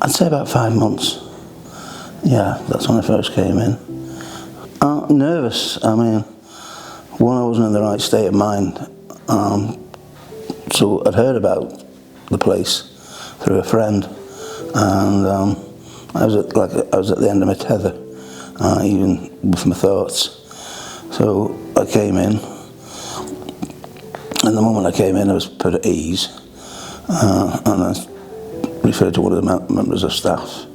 I'd say about 5 months. Yeah, that's when I first came in. Nervous. I mean, one, I wasn't in the right state of mind. So I'd heard about the place through a friend, and I was at the end of my tether, even with my thoughts. So I came in, and the moment I came in, I was put at ease, and I referred to one of the members of staff,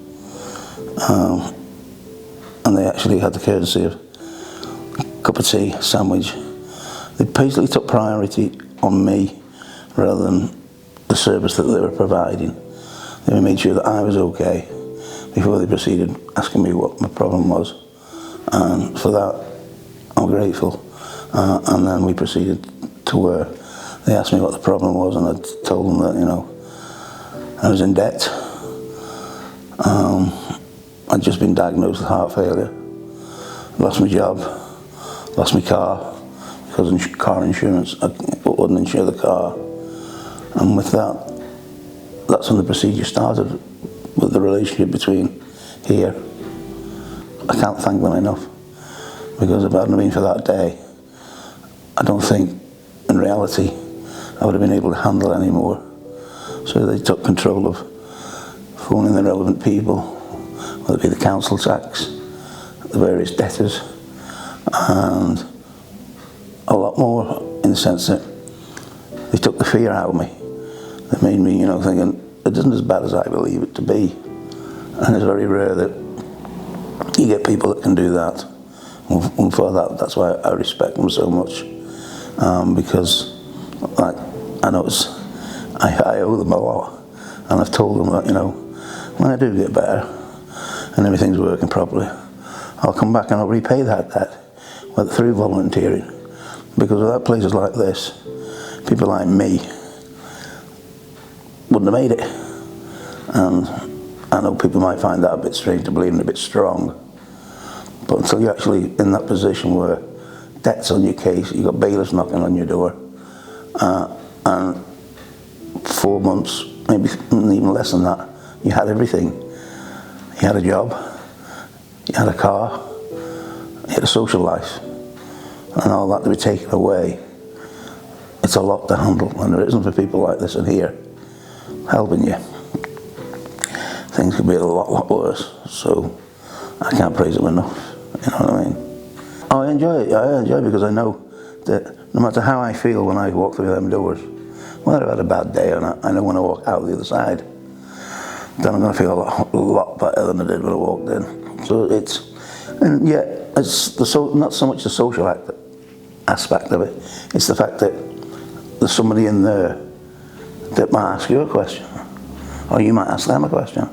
and they actually had the courtesy of a cup of tea, sandwich. They basically took priority on me rather than the service that they were providing. They made sure that I was okay before they proceeded asking me what my problem was, and for that I'm grateful. And then we proceeded to where they asked me what the problem was, and I told them that, you know, I was in debt. I'd just been diagnosed with heart failure, lost my job, lost my car because of car insurance. I wouldn't insure the car, and with that, that's when the procedure started with the relationship between here. I can't thank them enough, because if it hadn't been for that day, I don't think in reality I would have been able to handle it anymore. So they took control of phoning the relevant people, whether it be the council tax, the various debtors, and a lot more, in the sense that they took the fear out of me. They made me, you know, thinking it isn't as bad as I believe it to be. And it's very rare that you get people that can do that. And for that, that's why I respect them so much, because, like, I know I owe them a lot, and I've told them that, you know, when I do get better and everything's working properly, I'll come back and I'll repay that debt through volunteering. Because without places like this, people like me wouldn't have made it. And I know people might find that a bit strange to believe and a bit strong, but until you're actually in that position where debt's on your case, you've got bailiffs knocking on your door, and 4 months, maybe even less than that, you had everything. You had a job, you had a car, you had a social life, and all that to be taken away. It's a lot to handle, and if it isn't for people like this in here helping you, things could be a lot worse. So I can't praise them enough, you know what I mean? I enjoy it. I enjoy it because I know that no matter how I feel when I walk through them doors, whether I've had a bad day or not, I know when I walk out the other side, then I'm going to feel a lot better than I did when I walked in. So it's not so much the social aspect of it, it's the fact that there's somebody in there that might ask you a question, or you might ask them a question.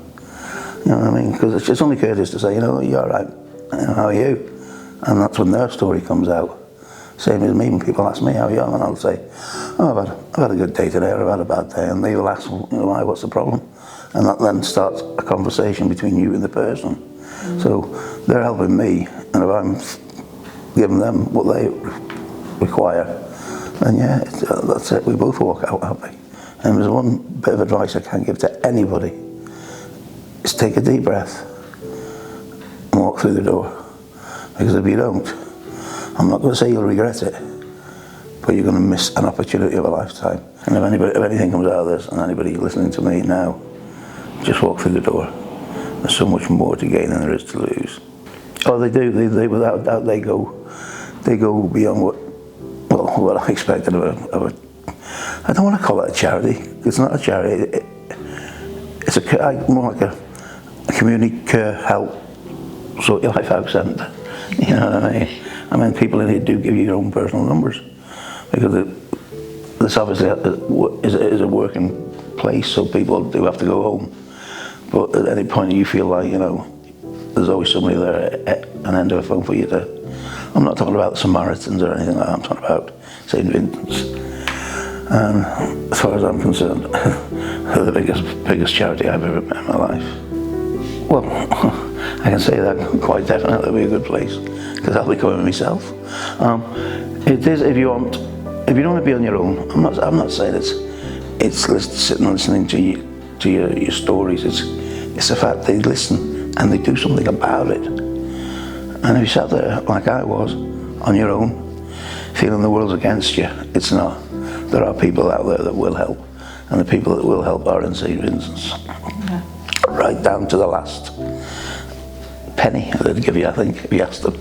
You know what I mean? Because it's only courteous to say, you know, you're all right, you know, how are you? And that's when their story comes out. Same as me, when people ask me how you are, and I'll say, oh, I've had a good day today, or I've had a bad day, and they will ask, you know, why, what's the problem? And that then starts a conversation between you and the person. So they're helping me, and if I'm giving them what they require, then yeah, that's it, we both walk out happy. And there's one bit of advice I can give to anybody, is take a deep breath and walk through the door. Because if you don't, I'm not going to say you'll regret it, but you're going to miss an opportunity of a lifetime. And if anything comes out of this, and anybody listening to me now, just walk through the door. There's so much more to gain than there is to lose. Oh, they do. They without doubt, they go beyond what I expected of a. I don't want to call it a charity. It's not a charity. It's more like a community care help sort of life out centre. You know what I mean? I mean, people in here do give you your own personal numbers, because this obviously is a working place, so people do have to go home. But at any point you feel like, you know, there's always somebody there at an end of a phone for you to. I'm not talking about the Samaritans or anything like that. I'm talking about St. Vincent's. And as far as I'm concerned, they're the biggest charity I've ever met in my life. Well, I can say that quite definitely. It'll be a good place, because I'll be coming myself. It is, if you don't want to be on your own. I'm not saying it's sitting and listening to your stories. It's the fact they listen and they do something about it. And if you sat there like I was, on your own, feeling the world's against you, it's not. There are people out there that will help, and the people that will help are in St Vincent's. Yeah. Right down to the last penny they'd give you, I think, if you asked them.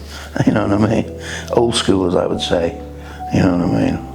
You know what I mean? Old school, as I would say. You know what I mean?